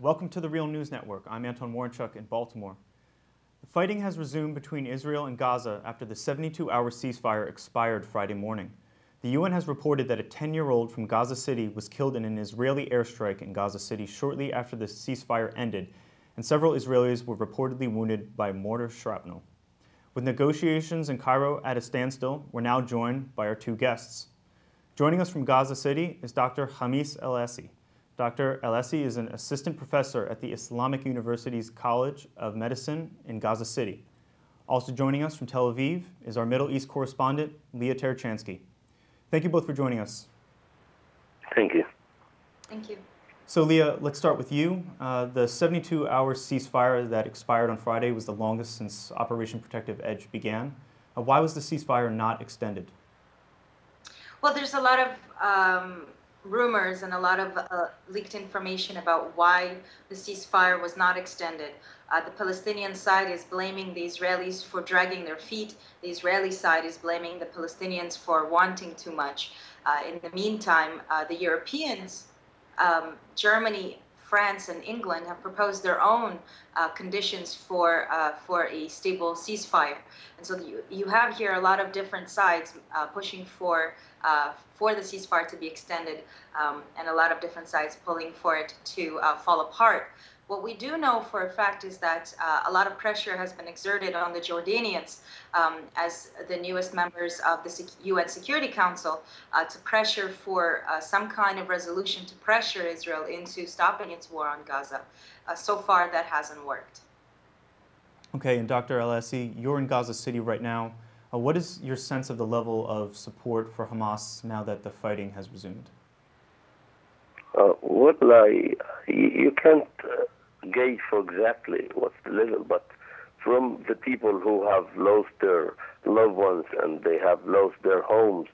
Welcome to the Real News Network. I'm Anton Warrenchuk in Baltimore. The fighting has resumed between Israel and Gaza after the 72-hour ceasefire expired Friday morning. The UN has reported that a 10-year-old from Gaza City was killed in an Israeli airstrike in Gaza City shortly after the ceasefire ended, and several Israelis were reportedly wounded by mortar shrapnel. With negotiations in Cairo at a standstill, we're now joined by our two guests. Joining us from Gaza City is Dr. Khamis Elessi. Dr. Elessi is an assistant professor at the Islamic University's College of Medicine in Gaza City. Also joining us from Tel Aviv is our Middle East correspondent, Leah Tarachansky. Thank you both for joining us. Thank you. Thank you. So Leah, let's start with you. The 72-hour ceasefire that expired on Friday was the longest since Operation Protective Edge began. Why was the ceasefire not extended? Well, there's a lot of rumors and a lot of leaked information about why the ceasefire was not extended. The Palestinian side is blaming the Israelis for dragging their feet. The Israeli side is blaming the Palestinians for wanting too much. In the meantime, the Europeans, Germany, France, and England have proposed their own conditions for a stable ceasefire. And so you have here a lot of different sides pushing for the ceasefire to be extended, and a lot of different sides pulling for it to fall apart. What we do know for a fact is that a lot of pressure has been exerted on the Jordanians as the newest members of the UN Security Council to pressure for some kind of resolution to pressure Israel into stopping its war on Gaza. So far, that hasn't worked. Okay, and Dr. Elessi, you're in Gaza City right now. What is your sense of the level of support for Hamas now that the fighting has resumed? You can't gauge for exactly what's the level, but from the people who have lost their loved ones and they have lost their homes,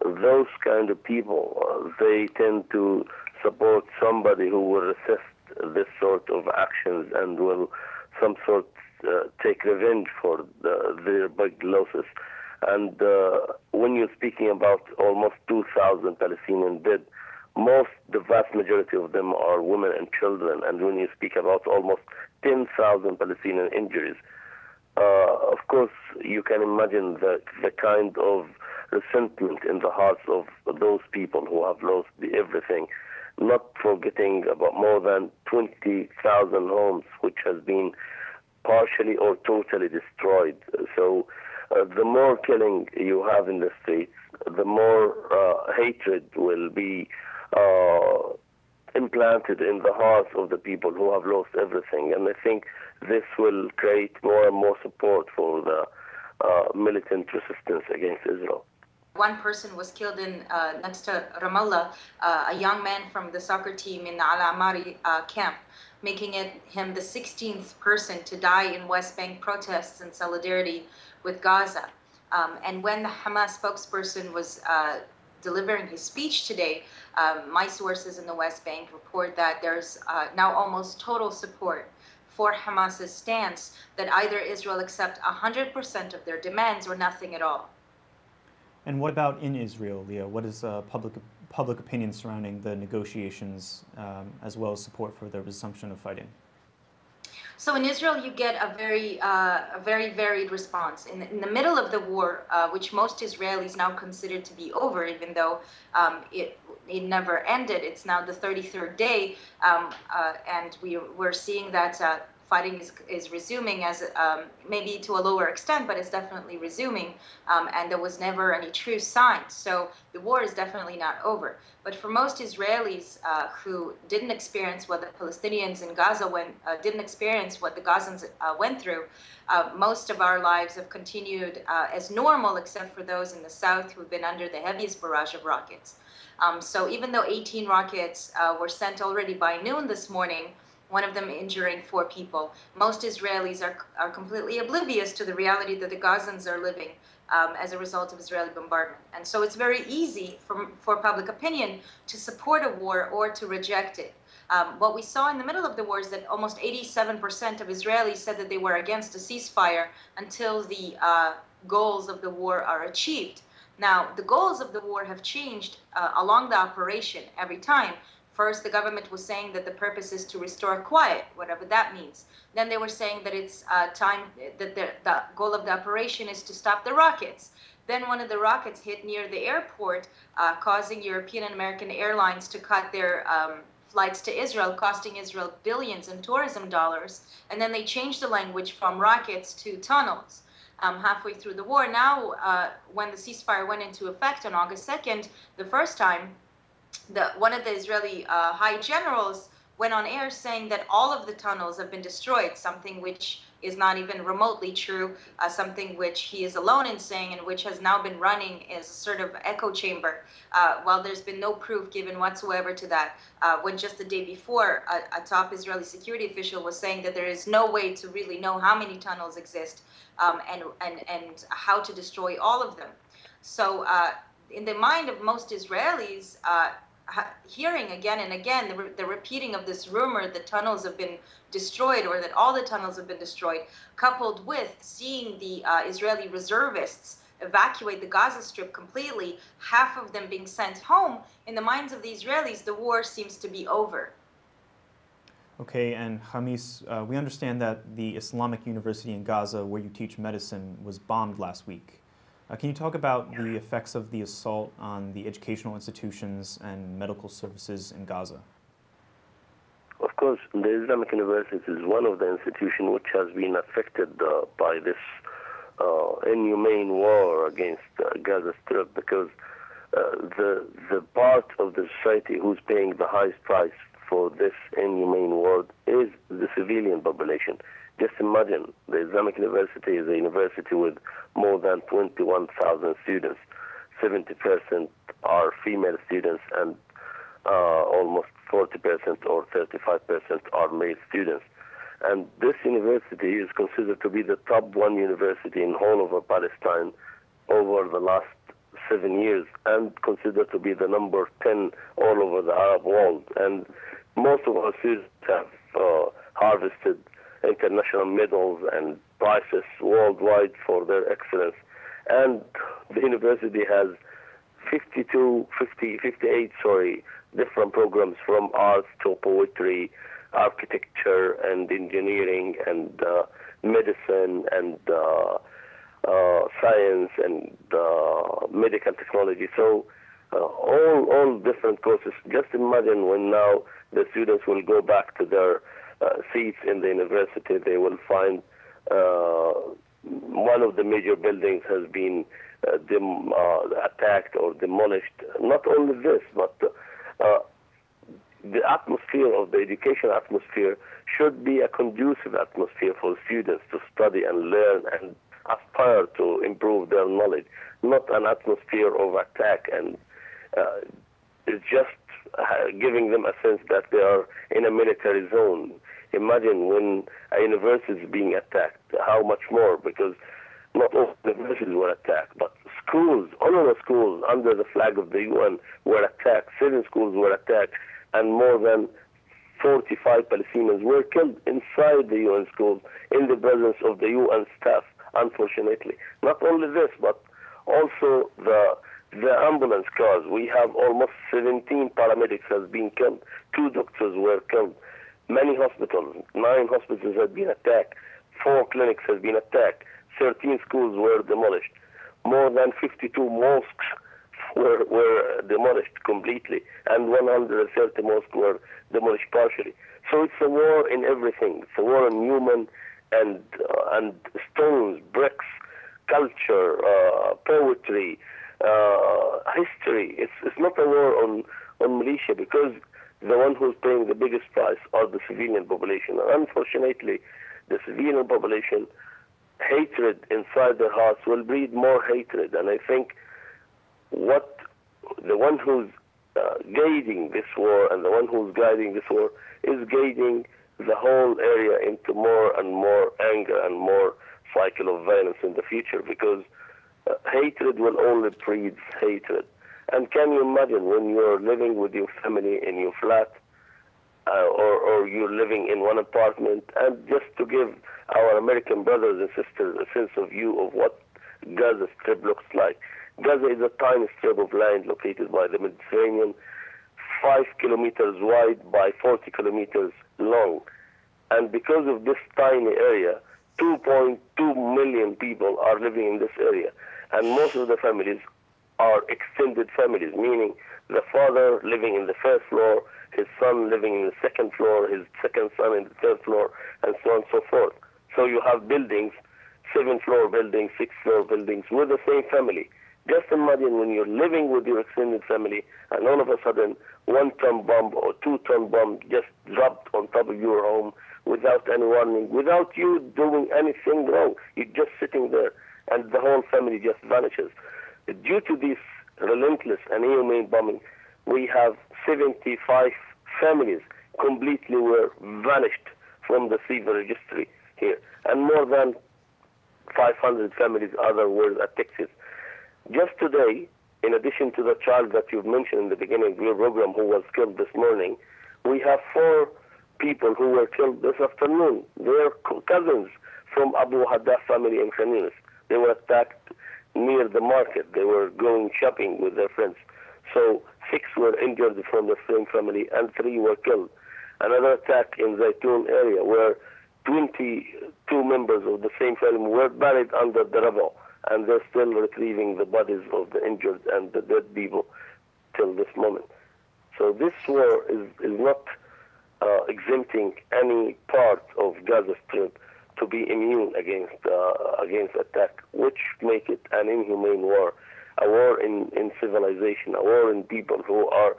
those kind of people, they tend to support somebody who will resist this sort of actions and will some sort take revenge for their big losses. And when you're speaking about almost 2,000 Palestinians dead, the vast majority of them are women and children. And when you speak about almost 10,000 Palestinian injuries, of course, you can imagine the kind of resentment in the hearts of those people who have lost everything, not forgetting about more than 20,000 homes, which has been partially or totally destroyed. So the more killing you have in the streets, the more hatred will be implanted in the hearts of the people who have lost everything. And I think this will create more and more support for the militant resistance against Israel. One person was killed in next to Ramallah, a young man from the soccer team in the Al Amari camp, making him the 16th person to die in West Bank protests in solidarity with Gaza. And when the Hamas spokesperson was delivering his speech today, my sources in the West Bank report that there's now almost total support for Hamas's stance that either Israel accept 100% of their demands or nothing at all. And what about in Israel, Leah? What is public opinion surrounding the negotiations as well as support for the resumption of fighting? So in Israel, you get a very varied response. In the middle of the war, which most Israelis now consider to be over, even though it never ended, it's now the 33rd day, and we're seeing that fighting is resuming, as maybe to a lower extent, but it's definitely resuming, and there was never any true signs. So the war is definitely not over. But for most Israelis who didn't experience what the Palestinians in Gaza didn't experience what the Gazans went through, most of our lives have continued as normal, except for those in the south who've been under the heaviest barrage of rockets. So even though 18 rockets were sent already by noon this morning, one of them injuring 4 people, most Israelis are completely oblivious to the reality that the Gazans are living as a result of Israeli bombardment. And so it's very easy for public opinion to support a war or to reject it. What we saw in the middle of the war is that almost 87% of Israelis said that they were against a ceasefire until the goals of the war are achieved. Now, the goals of the war have changed along the operation every time, First, the government was saying that the purpose is to restore quiet, whatever that means. Then they were saying that it's time, that the goal of the operation is to stop the rockets. Then one of the rockets hit near the airport, causing European and American airlines to cut their flights to Israel, costing Israel billions in tourism dollars. And then they changed the language from rockets to tunnels. Halfway through the war. Now, when the ceasefire went into effect on August 2nd, the first time, one of the Israeli high generals went on air saying that all of the tunnels have been destroyed, something which is not even remotely true, something which he is alone in saying, and which has now been running as a sort of echo chamber, while there's been no proof given whatsoever to that. When just the day before, a top Israeli security official was saying that there is no way to really know how many tunnels exist and how to destroy all of them. So in the mind of most Israelis, hearing again and again the repeating of this rumor that tunnels have been destroyed or that all the tunnels have been destroyed, coupled with seeing the Israeli reservists evacuate the Gaza Strip completely, half of them being sent home, in the minds of the Israelis, the war seems to be over. Okay, and Khamis, we understand that the Islamic University in Gaza, where you teach medicine, was bombed last week. Can you talk about the effects of the assault on the educational institutions and medical services in Gaza? Of course, the Islamic University is one of the institutions which has been affected by this inhumane war against Gaza Strip, because the part of the society who's paying the highest price for this inhumane war is the civilian population. Just imagine, the Islamic University is a university with more than 21,000 students. 70% are female students, and almost 40% or 35% are male students. And this university is considered to be the top one university in all over Palestine over the last 7 years, and considered to be the number 10 all over the Arab world. And most of our students have harvested international medals and prizes worldwide for their excellence. And the university has 58 different programs, from arts to poetry, architecture and engineering and medicine and science and medical technology. So all different courses. Just imagine when now the students will go back to their seats in the university, they will find one of the major buildings has been attacked or demolished. Not only this, but the atmosphere of the education atmosphere should be a conducive atmosphere for students to study and learn and aspire to improve their knowledge, not an atmosphere of attack and it's just giving them a sense that they are in a military zone. Imagine when a university is being attacked, how much more, because not all universities were attacked, but schools, all of the schools under the flag of the UN were attacked. 7 schools were attacked, and more than 45 Palestinians were killed inside the UN schools in the presence of the UN staff, unfortunately. Not only this, but also the ambulance cars. We have almost 17 paramedics has been killed. 2 doctors were killed. Many hospitals, 9 hospitals have been attacked. 4 clinics have been attacked. 13 schools were demolished. More than 52 mosques were demolished completely, and 130 mosques were demolished partially. So it's a war in everything. It's a war on human and stones, bricks, culture, poetry, history. It's not a war on militia, because the one who's paying the biggest price are the civilian population. And unfortunately, the civilian population, hatred inside their hearts will breed more hatred. And I think the one who's guiding this war and the one who's guiding this war is guiding the whole area into more and more anger and more cycle of violence in the future, because hatred will only breed hatred. And can you imagine when you're living with your family in your flat, or you're living in one apartment, and just to give our American brothers and sisters a sense of view of what Gaza Strip looks like. Gaza is a tiny strip of land located by the Mediterranean, 5 kilometers wide by 40 kilometers long. And because of this tiny area, 2.2 million people are living in this area. And most of the families are extended families, meaning the father living in the first floor, his son living in the second floor, his second son in the third floor, and so on and so forth. So you have buildings, 7-floor buildings, 6-floor buildings with the same family. Just imagine when you're living with your extended family and all of a sudden 1-ton bomb or 2-ton bomb just dropped on top of your home without any warning, without you doing anything wrong. You're just sitting there and the whole family just vanishes. Due to this relentless and inhumane bombing, we have 75 families completely were vanished from the civil registry here, and more than 500 families other were affected. Just today, in addition to the child that you've mentioned in the beginning of your program who was killed this morning, we have 4 people who were killed this afternoon. They are cousins from Abu Haddah family in Khamis. They were attacked near the market. They were going shopping with their friends. So 6 were injured from the same family and 3 were killed. Another attack in Zaytun area where 22 members of the same family were buried under the rubble, and they're still retrieving the bodies of the injured and the dead people till this moment. So this war is not exempting any part of Gaza Strip to be immune against attack, which make it an inhumane war, a war in civilization, a war in people who are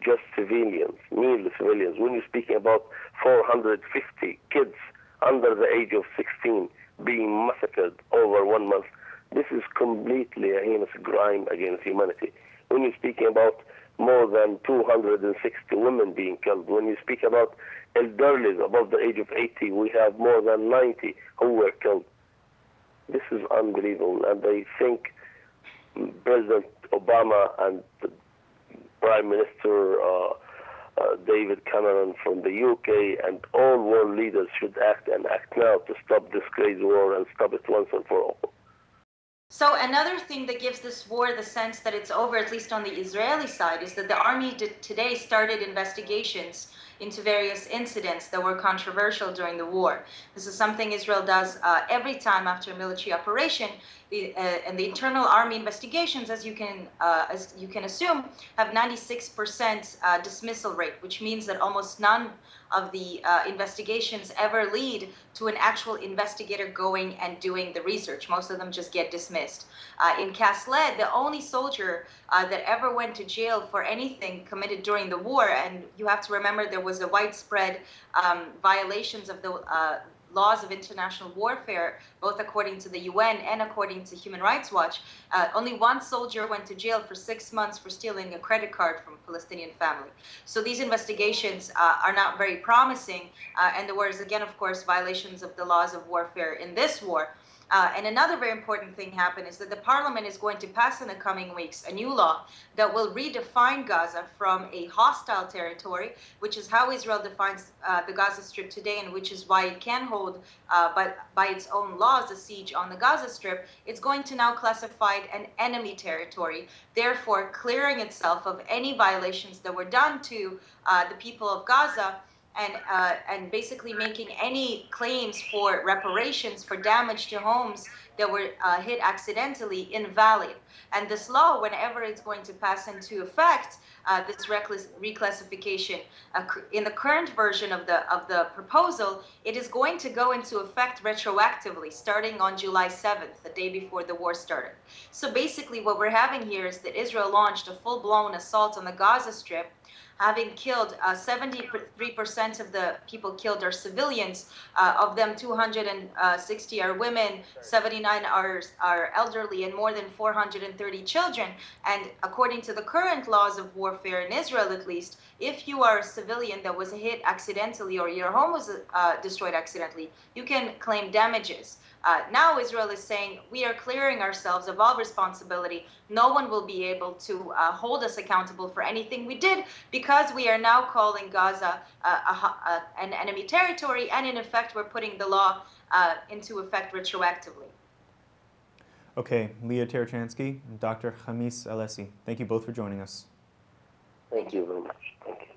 just civilians, merely civilians. When you're speaking about 450 kids under the age of 16 being massacred over 1 month, this is completely a heinous crime against humanity. When you're speaking about more than 260 women being killed, when you speak about elderly above the age of 80, we have more than 90 who were killed. This is unbelievable, and I think President Obama and Prime Minister David Cameron from the UK and all world leaders should act now to stop this crazy war and stop it once and for all. So another thing that gives this war the sense that it's over, at least on the Israeli side, is that the army today started investigations into various incidents that were controversial during the war. This is something Israel does every time after a military operation. And the internal army investigations, as you can assume, have 96% dismissal rate, which means that almost none of the investigations ever lead to an actual investigator going and doing the research. Most of them just get dismissed. In Kasled, the only soldier that ever went to jail for anything committed during the war, and you have to remember there was a widespread violations of the laws of international warfare, both according to the UN and according to Human Rights Watch. Only 1 soldier went to jail for 6 months for stealing a credit card from a Palestinian family. So these investigations are not very promising, and there was, again, of course, violations of the laws of warfare in this war. And another very important thing happened is that the parliament is going to pass in the coming weeks a new law that will redefine Gaza from a hostile territory, which is how Israel defines the Gaza Strip today, and which is why it can hold, but by its own laws, a siege on the Gaza Strip. It's going to now classify it an enemy territory, therefore clearing itself of any violations that were done to the people of Gaza, and basically making any claims for reparations for damage to homes that were hit accidentally invalid. And this law, whenever it's going to pass into effect, this reclassification, in the current version of the proposal, it is going to go into effect retroactively, starting on July 7th, the day before the war started. So basically what we're having here is that Israel launched a full-blown assault on the Gaza Strip, having killed 73% of the people killed are civilians. Of them, 260 are women, 79 are elderly, and more than 430 children. And according to the current laws of warfare in Israel, at least, if you are a civilian that was hit accidentally or your home was destroyed accidentally, you can claim damages. Now Israel is saying, we are clearing ourselves of all responsibility. No one will be able to hold us accountable for anything we did, because we are now calling Gaza an enemy territory, and in effect we're putting the law into effect retroactively. Okay, Leah Tarachansky and Dr. Khamis Elessi, thank you both for joining us. Thank you very much. Thank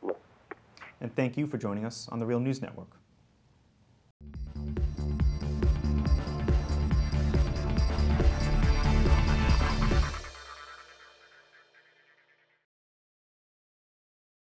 you. And thank you for joining us on the Real News Network.